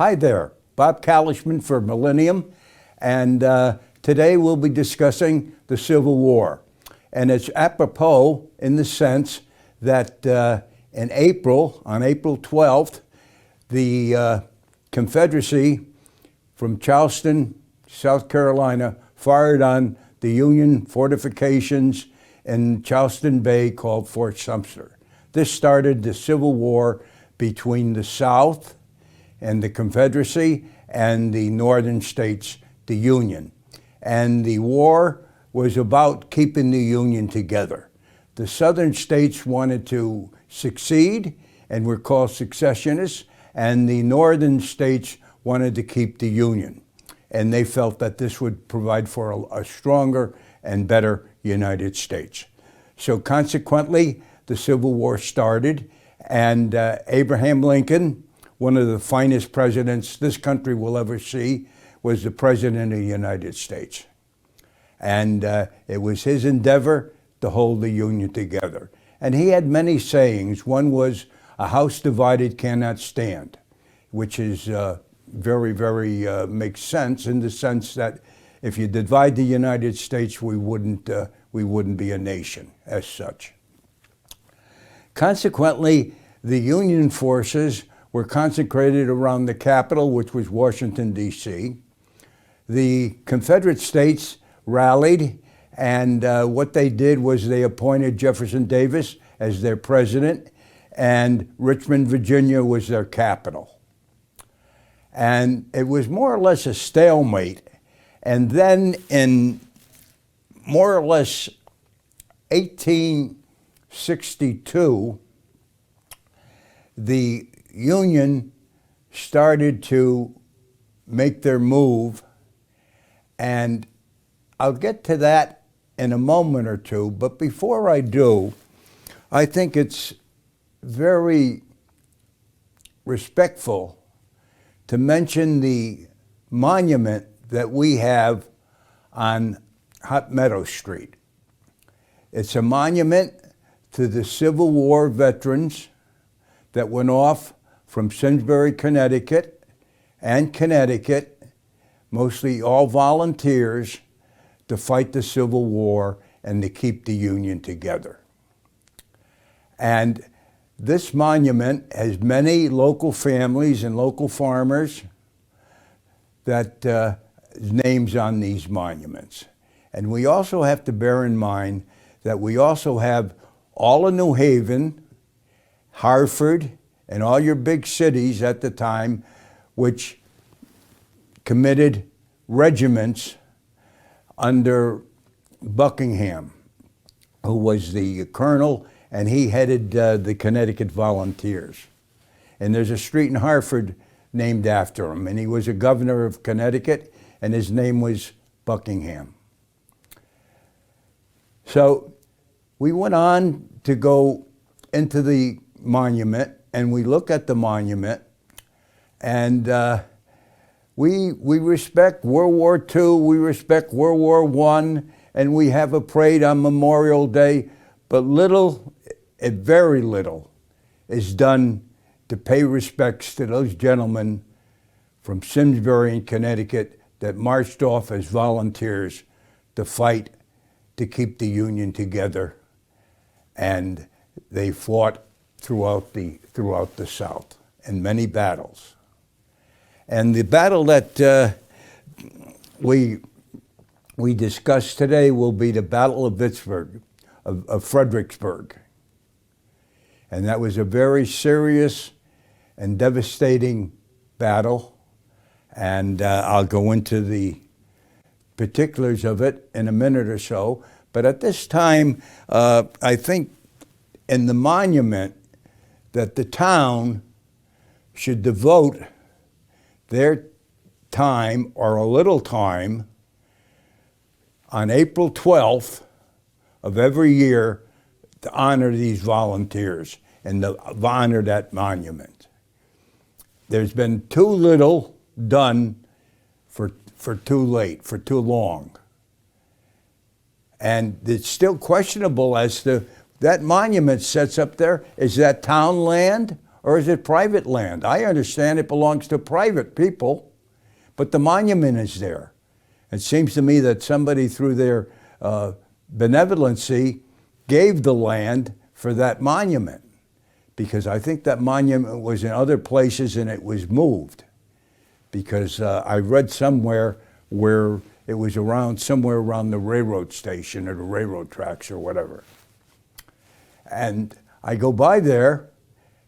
Hi there, Bob Kalechman for Millennium, and today we'll be discussing the Civil War. And it's apropos in the sense that on April 12th, the Confederacy from Charleston, South Carolina, fired on the Union fortifications in Charleston Bay called Fort Sumter. This started the Civil War between the South and the Confederacy and the northern states, the Union. And the war was about keeping the Union together. The southern states wanted to succeed and were called secessionists, and the northern states wanted to keep the Union. And they felt that this would provide for a stronger and better United States. So consequently, the Civil War started, and Abraham Lincoln, one of the finest presidents this country will ever see, was the President of the United States. And it was his endeavor to hold the Union together. And he had many sayings. One was, "A house divided cannot stand," which is very makes sense in the sense that if you divide the United States, we wouldn't be a nation as such. Consequently, the Union forces were concentrated around the capital, which was Washington, D.C. The Confederate States rallied, and what they did was they appointed Jefferson Davis as their president, and Richmond, Virginia was their capital. And it was more or less a stalemate. And then in more or less 1862, the Union started to make their move, and I'll get to that in a moment or two, but before I do, I think it's very respectful to mention the monument that we have on Hot Meadow Street. It's a monument to the Civil War veterans that went off from Simsbury, Connecticut, mostly all volunteers, to fight the Civil War and to keep the Union together. And this monument has many local families and local farmers that names on these monuments. And we also have to bear in mind that we also have all of New Haven, Hartford, and all your big cities at the time, which committed regiments under Buckingham, who was the colonel, and he headed the Connecticut Volunteers. And there's a street in Hartford named after him, and he was a governor of Connecticut, and his name was Buckingham. So we went on to go into the monument, and we look at the monument, and we respect World War II, we respect World War I, and we have a parade on Memorial Day, but very little is done to pay respects to those gentlemen from Simsbury in Connecticut that marched off as volunteers to fight to keep the Union together, and they fought throughout the South in many battles. And the battle that we discuss today will be the Battle of Fredericksburg. And that was a very serious and devastating battle. And I'll go into the particulars of it in a minute or so. But at this time, I think in the monument that the town should devote their time, or a little time, on April 12th of every year to honor these volunteers and to honor that monument. There's been too little done for too late, for too long. And it's still questionable as to that monument sets up there. Is that town land or is it private land? I understand it belongs to private people, but the monument is there. It seems to me that somebody through their benevolency gave the land for that monument, because I think that monument was in other places and it was moved. Because I read somewhere where it was somewhere around the railroad station or the railroad tracks or whatever. And I go by there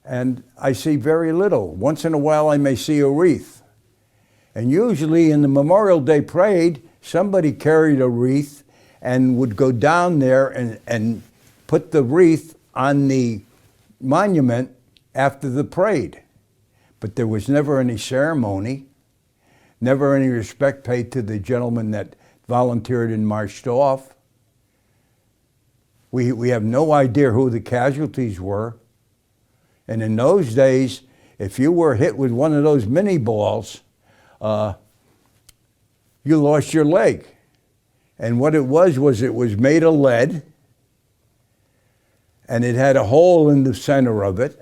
and I see very little. Once in a while I may see a wreath. And usually in the Memorial Day parade, somebody carried a wreath and would go down there and put the wreath on the monument after the parade. But there was never any ceremony, never any respect paid to the gentleman that volunteered and marched off. We have no idea who the casualties were. And in those days, if you were hit with one of those mini balls, you lost your leg. And what it was it was made of lead, and it had a hole in the center of it.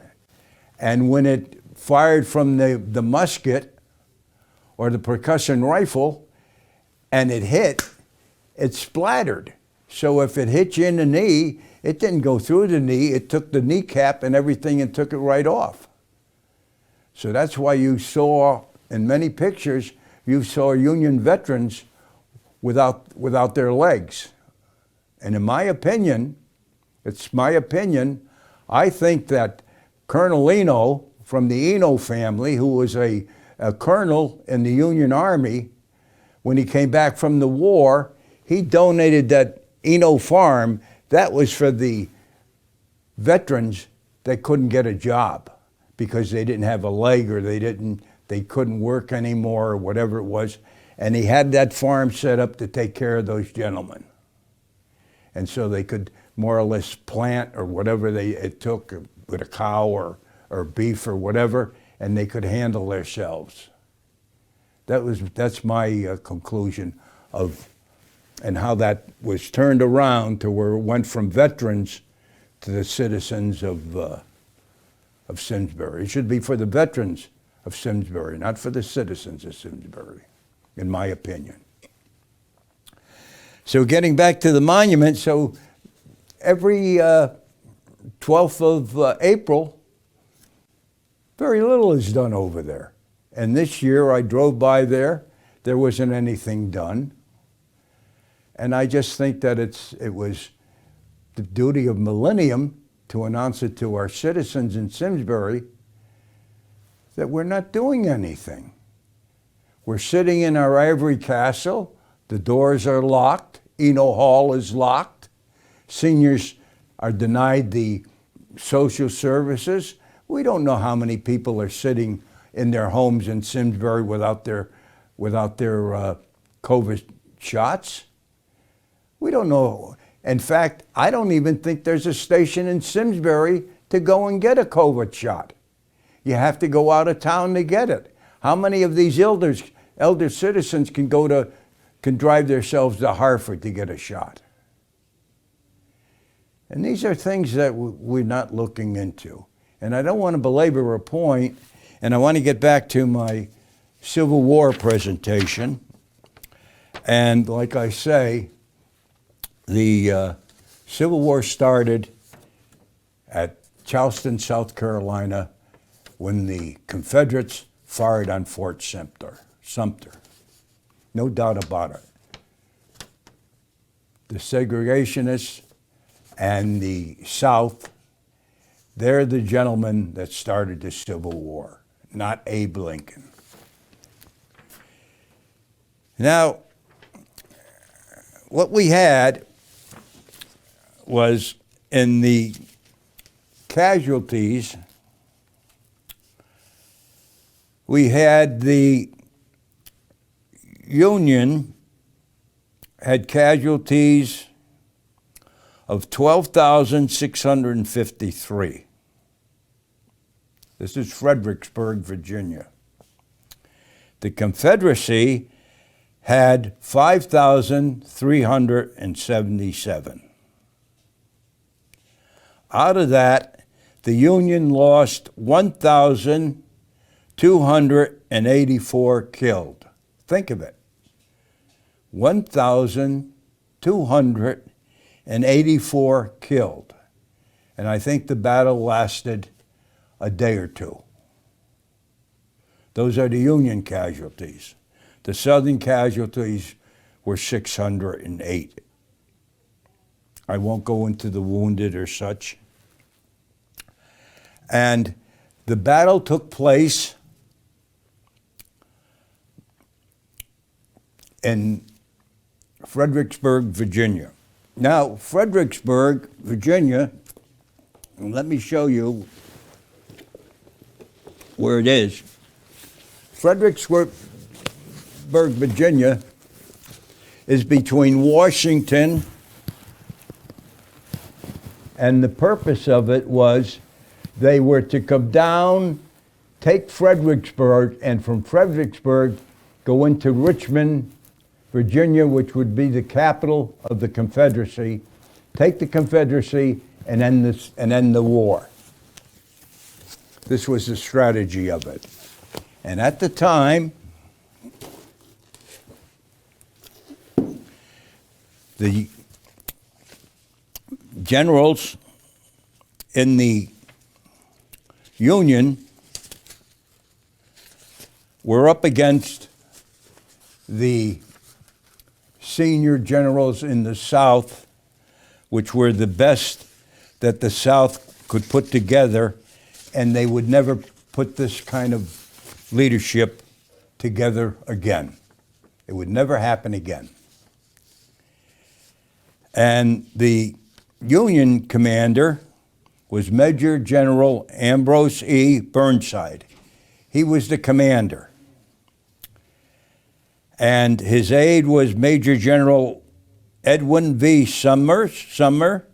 And when it fired from the musket or the percussion rifle and it hit, it splattered. So if it hit you in the knee, it didn't go through the knee, it took the kneecap and everything and took it right off. So that's why you saw, in many pictures, you saw Union veterans without their legs. And in my opinion, it's my opinion, I think that Colonel Eno from the Eno family, who was a colonel in the Union Army, when he came back from the war, he donated that Eno farm. That was for the veterans that couldn't get a job because they didn't have a leg or they couldn't work anymore or whatever it was. And he had that farm set up to take care of those gentlemen. And so they could more or less plant or whatever it took with a cow or beef or whatever, and they could handle themselves. That's my conclusion of, and how that was turned around to where it went from veterans to the citizens of Simsbury. It should be for the veterans of Simsbury, not for the citizens of Simsbury, in my opinion. So getting back to the monument, so every 12th of April, very little is done over there. And this year I drove by there wasn't anything done. And I just think that it was the duty of Millennium to announce it to our citizens in Simsbury that we're not doing anything. We're sitting in our ivory castle, the doors are locked, Eno Hall is locked, seniors are denied the social services. We don't know how many people are sitting in their homes in Simsbury without their COVID shots. We don't know. In fact, I don't even think there's a station in Simsbury to go and get a COVID shot. You have to go out of town to get it. How many of these elder citizens can drive themselves to Hartford to get a shot? And these are things that we're not looking into. And I don't want to belabor a point, and I want to get back to my Civil War presentation. And like I say, the Civil War started at Charleston, South Carolina, when the Confederates fired on Fort Sumter. No doubt about it. The segregationists and the South, they're the gentlemen that started the Civil War, not Abe Lincoln. Now, what we had was in the casualties, we had the Union had casualties of 12,653. This is Fredericksburg, Virginia. The Confederacy had 5,377. Out of that, the Union lost 1,284 killed. Think of it. 1,284 killed. And I think the battle lasted a day or two. Those are the Union casualties. The Southern casualties were 608. I won't go into the wounded or such. And the battle took place in Fredericksburg, Virginia. Now, Fredericksburg, Virginia, let me show you where it is. Fredericksburg, Virginia is between Washington, and the purpose of it was they were to come down, take Fredericksburg, and from Fredericksburg go into Richmond, Virginia, which would be the capital of the Confederacy, take the Confederacy, and end the war. This was the strategy of it. And at the time, the generals in the Union were up against the senior generals in the South, which were the best that the South could put together, and they would never put this kind of leadership together again. It would never happen again. And the Union commander was Major General Ambrose E. Burnside. He was the commander. And his aide was Major General Edwin V. Sumner,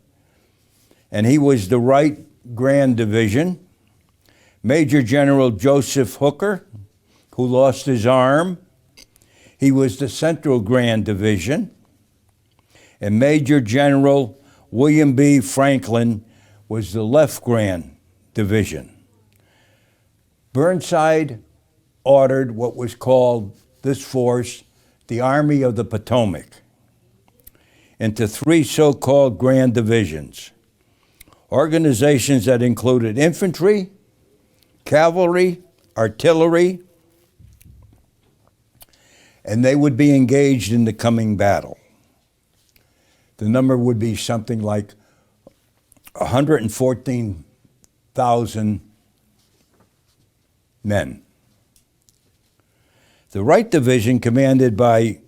and he was the Right Grand Division. Major General Joseph Hooker, who lost his arm, he was the Central Grand Division. And Major General William B. Franklin was the Left Grand Division. Burnside ordered what was called this force the Army of the Potomac into three so-called Grand Divisions, organizations that included infantry, cavalry, artillery, and they would be engaged in the coming battle. The number would be something like 114,000 men. The Right Division, commanded by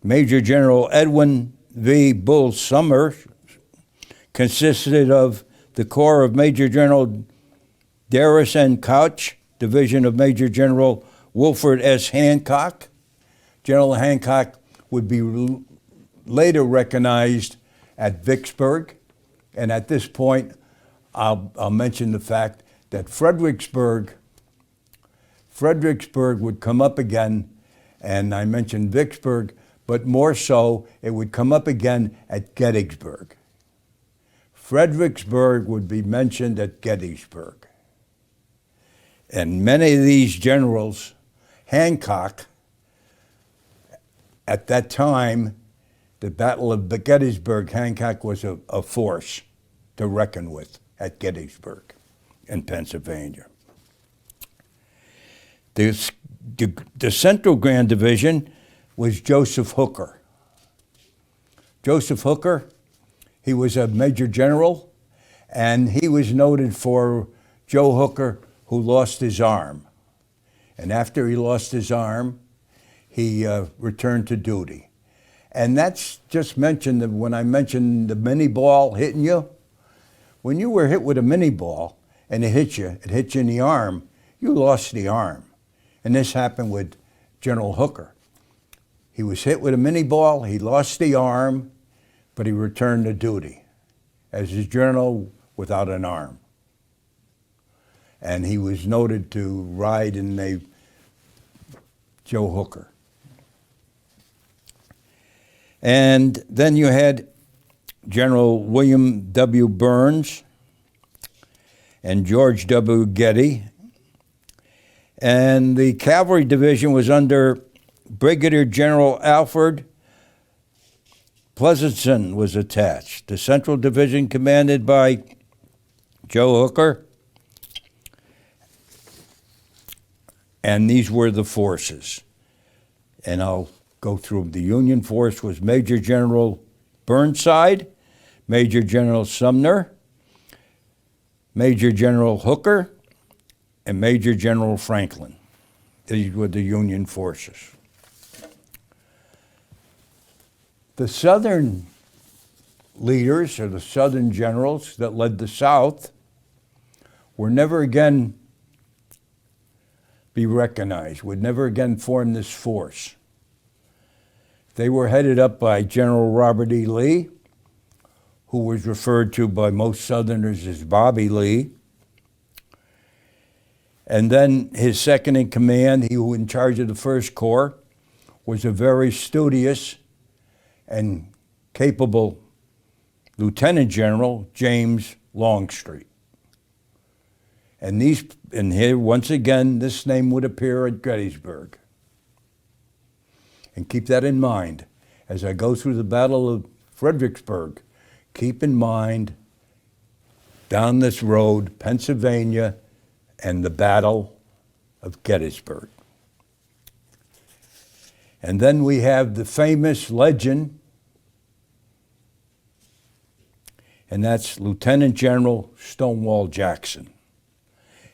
Major General Edwin V. Bull Sumner, consisted of the Corps of Major General Darius N. Couch, Division of Major General Wilfred S. Hancock. General Hancock would be later recognized at Vicksburg, and at this point, I'll mention the fact that Fredericksburg would come up again, and I mentioned Vicksburg, but more so, it would come up again at Gettysburg. Fredericksburg would be mentioned at Gettysburg. And many of these generals, Hancock, at that time, the Battle of Gettysburg, Hancock was a force to reckon with at Gettysburg in Pennsylvania. The Central Grand Division was Joseph Hooker. Joseph Hooker, he was a major general, and he was noted for Joe Hooker, who lost his arm. And after he lost his arm, he returned to duty. And that's just mentioned when I mentioned the mini ball hitting you. When you were hit with a mini ball and it hit you in the arm, you lost the arm. And this happened with General Hooker. He was hit with a mini ball, he lost the arm, but he returned to duty as a general without an arm. And he was noted to ride in a Joe Hooker. And then you had General William W. Burns, and George W. Getty. And the cavalry division was under Brigadier General Alfred Pleasonton was attached. The Central Division commanded by Joe Hooker. And these were the forces. And I'll go through them. The Union force was Major General Burnside, Major General Sumner, Major General Hooker, and Major General Franklin. These were the Union forces. The Southern leaders, or the Southern generals that led the South, were never again be recognized, would never again form this force. They were headed up by General Robert E. Lee, who was referred to by most Southerners as Bobby Lee. And then his second in command, he who was in charge of the First Corps, was a very studious and capable Lieutenant General James Longstreet. And here, once again, this name would appear at Gettysburg. And keep that in mind. As I go through the Battle of Fredericksburg, keep in mind, down this road, Pennsylvania, and the Battle of Gettysburg. And then we have the famous legend, and that's Lieutenant General Stonewall Jackson.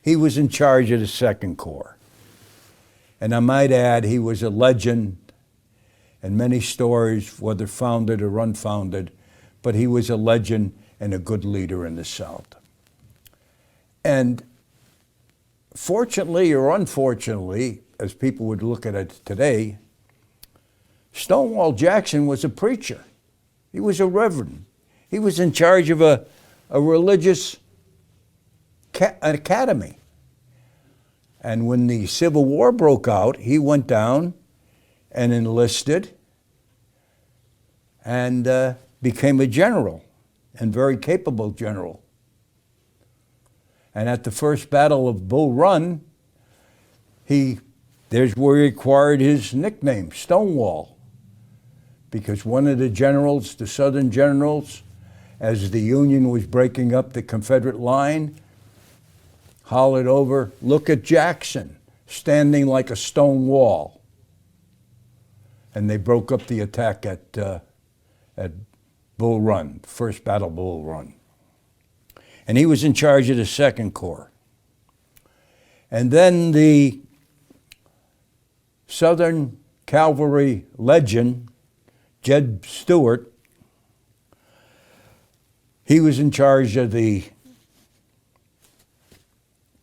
He was in charge of the Second Corps. And I might add, he was a legend in many stories, whether founded or unfounded, but he was a legend and a good leader in the South. And fortunately or unfortunately, as people would look at it today, Stonewall Jackson was a preacher. He was a reverend. He was in charge of a religious academy. And when the Civil War broke out, he went down and enlisted and became a general, and very capable general. And at the first Battle of Bull Run, there's where he acquired his nickname, Stonewall, because one of the generals, the Southern generals, as the Union was breaking up the Confederate line, hollered over, "Look at Jackson, standing like a stone wall." And they broke up the attack at Bull Run, first Battle of Bull Run. And he was in charge of the Second Corps. And then the Southern Cavalry legend, Jed Stuart, he was in charge of the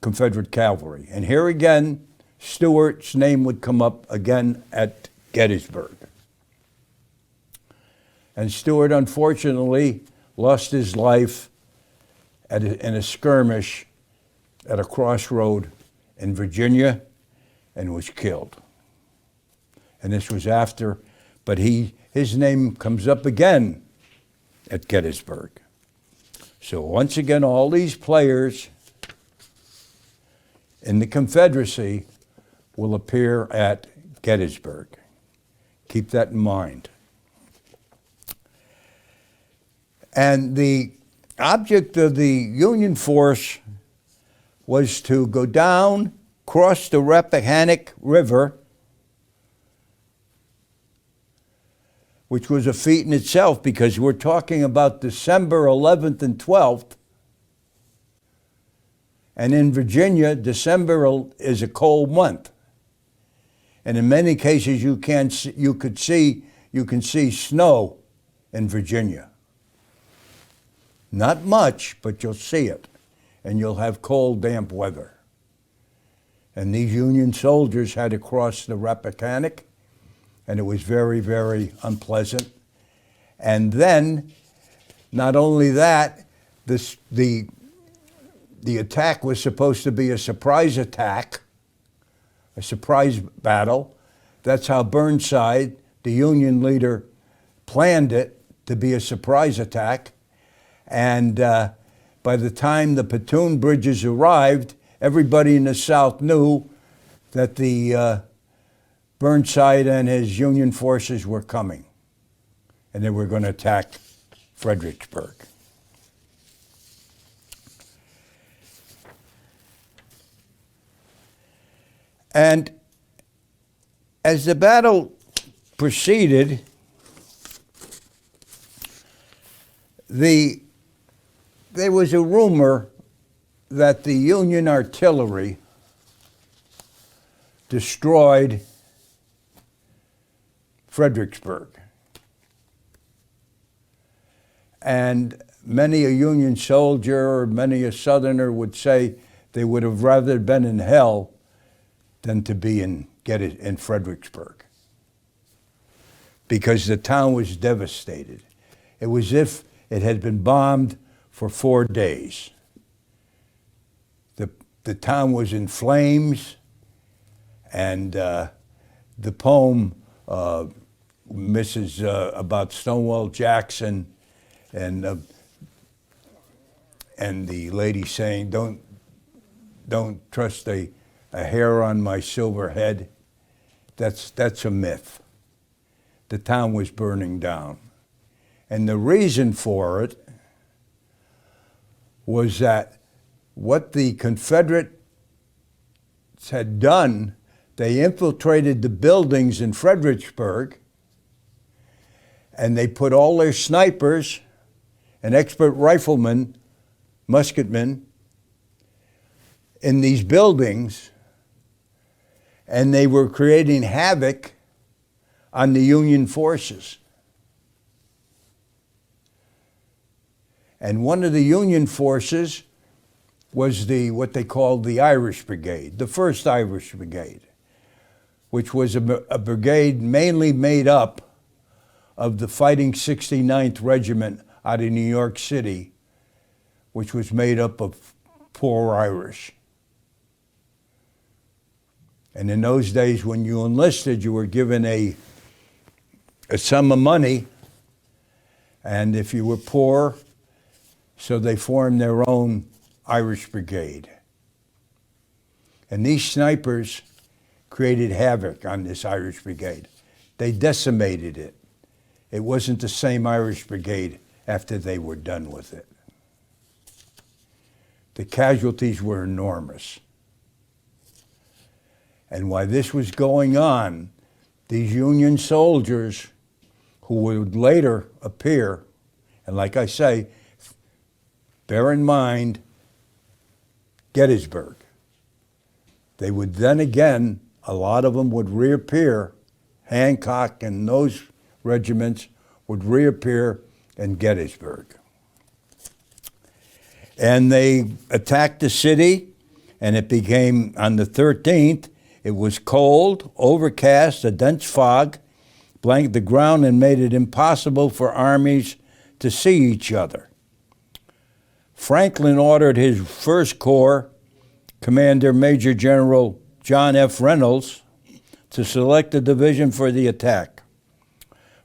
Confederate cavalry. And here again, Stuart's name would come up again at Gettysburg. And Stuart, unfortunately, lost his life in a skirmish at a crossroad in Virginia and was killed. And this was after, but his name comes up again at Gettysburg. So once again, all these players in the Confederacy will appear at Gettysburg. Keep that in mind. And the object of the Union force was to go down, cross the Rappahannock River, which was a feat in itself because we're talking about December 11th and 12th. And in Virginia, December is a cold month. And in many cases, you can see snow in Virginia. Not much, but you'll see it. And you'll have cold, damp weather. And these Union soldiers had to cross the Rappahannock, and it was very, very unpleasant. And then, not only that, the attack was supposed to be a surprise attack, a surprise battle. That's how Burnside, the Union leader, planned it to be a surprise attack. And by the time the pontoon bridges arrived, everybody in the South knew that the Burnside and his Union forces were coming, and they were going to attack Fredericksburg. And as the battle proceeded, there was a rumor that the Union artillery destroyed Fredericksburg. And many a Union soldier or many a Southerner would say they would have rather been in hell than to be in Fredericksburg, because the town was devastated. It was as if it had been bombed for 4 days. The town was in flames, and the poem about Stonewall Jackson and the lady saying, "Don't trust a hair on my silver head," that's a myth. The town was burning down. And the reason for it was that what the Confederates had done, they infiltrated the buildings in Fredericksburg, and they put all their snipers and expert riflemen, musketmen, in these buildings, and they were creating havoc on the Union forces. And one of the Union forces was what they called the Irish Brigade, the 1st Irish Brigade, which was a brigade mainly made up of the fighting 69th Regiment out of New York City, which was made up of poor Irish. And in those days, when you enlisted, you were given a sum of money, and if you were poor, so they formed their own Irish Brigade. And these snipers created havoc on this Irish Brigade. They decimated it. It wasn't the same Irish Brigade after they were done with it. The casualties were enormous. And while this was going on, these Union soldiers, who would later appear, and like I say, bear in mind Gettysburg. They would then again, a lot of them would reappear. Hancock and those regiments would reappear in Gettysburg. And they attacked the city, and it became, on the 13th, it was cold, overcast, a dense fog blanketed the ground and made it impossible for armies to see each other. Franklin ordered his 1st Corps commander, Major General John F. Reynolds, to select a division for the attack.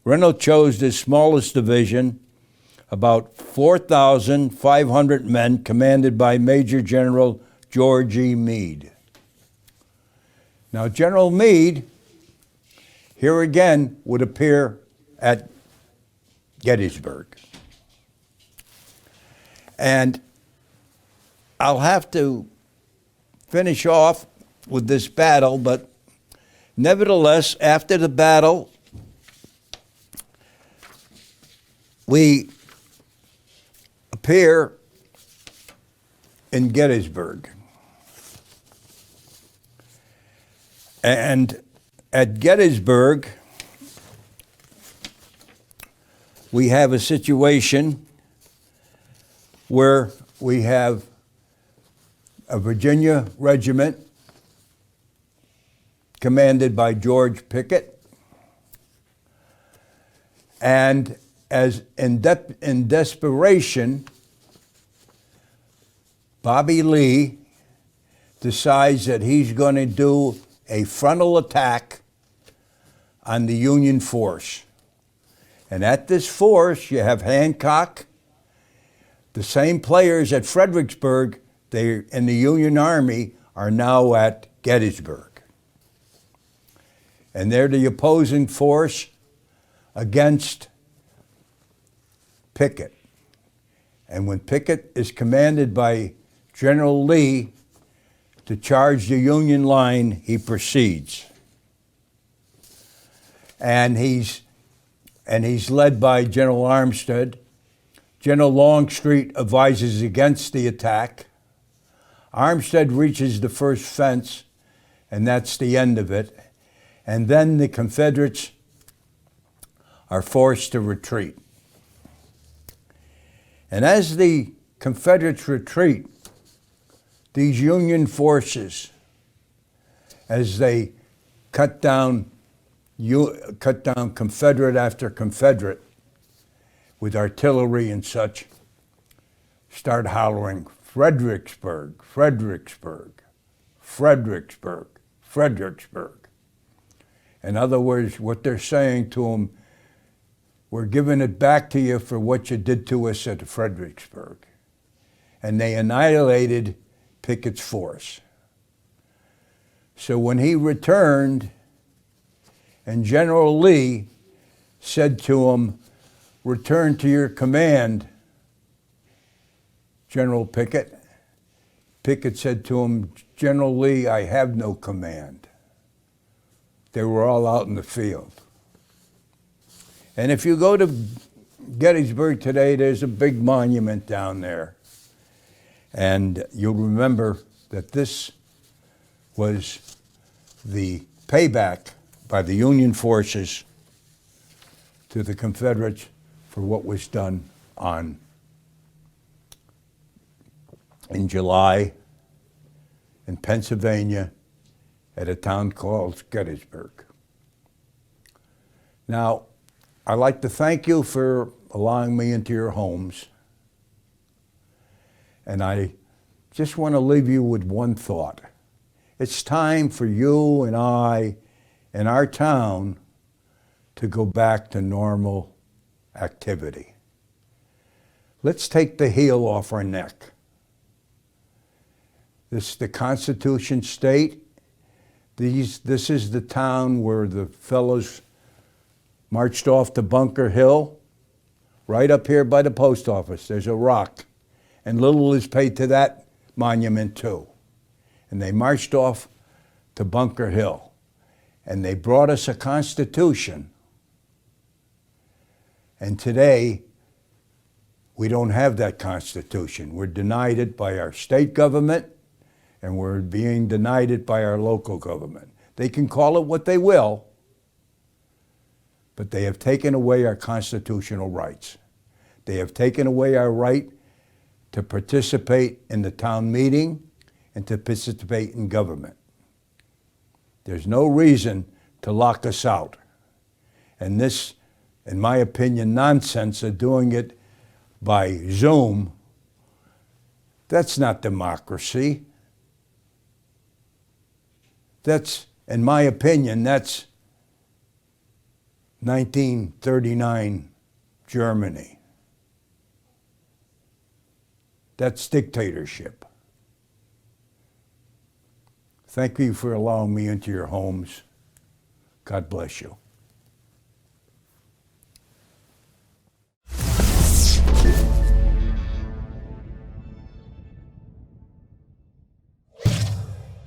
Reynolds chose the smallest division, about 4,500 men, commanded by Major General George E. Meade. Now, General Meade, here again, would appear at Gettysburg. And I'll have to finish off with this battle, but nevertheless, after the battle, we appear in Gettysburg. And at Gettysburg, we have a situation where we have a Virginia regiment commanded by George Pickett, and as in desperation, Bobby Lee decides that he's going to do a frontal attack on the Union force. And at this force, you have Hancock, The same players at Fredericksburg, they in the Union Army, are now at Gettysburg. And they're the opposing force against Pickett. And when Pickett is commanded by General Lee to charge the Union line, he proceeds. And he's led by General Armstead. General Longstreet advises against the attack. Armstead reaches the first fence, and that's the end of it. And then the Confederates are forced to retreat. And as the Confederates retreat, these Union forces, as they cut down Confederate after Confederate with artillery and such, start hollering, Fredericksburg, Fredericksburg, Fredericksburg, Fredericksburg. In other words, what they're saying to them, we're giving it back to you for what you did to us at Fredericksburg. And they annihilated Pickett's force. So when he returned, and General Lee said to him, return to your command, General Pickett. Pickett said to him, General Lee, I have no command. They were all out in the field. And if you go to Gettysburg today, there's a big monument down there. And you'll remember that this was the payback by the Union forces to the Confederates for what was done in July in Pennsylvania at a town called Gettysburg. Now, I'd like to thank you for allowing me into your homes. And I just want to leave you with one thought. It's time for you and I and our town to go back to normal activity. Let's take the heel off our neck. This is the Constitution state. This is the town where the fellows marched off to Bunker Hill, right up here by the post office. There's a rock, and little is paid to that monument too. And they marched off to Bunker Hill, and they brought us a Constitution. And today, we don't have that Constitution. We're denied it by our state government, and we're being denied it by our local government. They can call it what they will, but they have taken away our constitutional rights. They have taken away our right to participate in the town meeting and to participate in government. There's no reason to lock us out. And this, in my opinion, nonsense of doing it by Zoom, that's not democracy. That's, in my opinion, that's 1939 Germany. That's dictatorship. Thank you for allowing me into your homes. God bless you.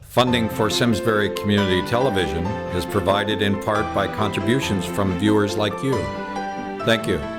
Funding for Simsbury Community Television is provided in part by contributions from viewers like you. Thank you.